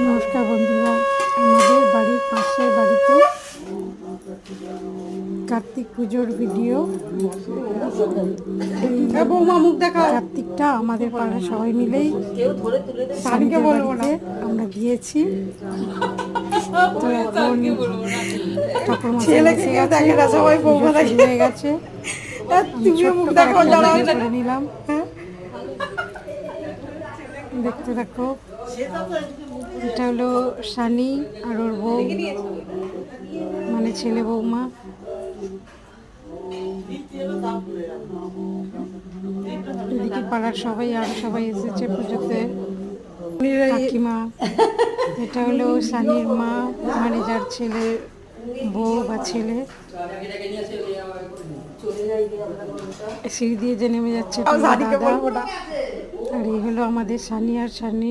নমস্কার বন্ধুরা, আমাদের বাড়ির পাশের বাড়িতে কার্তিক পুজোর ভিডিও। কার্তিকটা আমাদের পাড়ার সবাই মিলেই সানিদের বাড়িতে আমরা গিয়েছি। তো এখন ঠাকুরমশাই এসে গেছে, সবাই বৌমা হয়ে গেছে। করে নিলাম, দেখতে থাকো। এটা হলো সানি আর ওর বউ, মানে ছেলে বৌমা। এদিকে পাড়ার সবাই আর সবাই এসেছে পুজোতে। কাকিমা, এটা হলো সানির মা, মানে যার ছেলে বউ বা ছেলে। সিঁড়ি দিয়ে যে নেমে যাচ্ছে দাদা। আর এই হলো আমাদের সানি আর সানি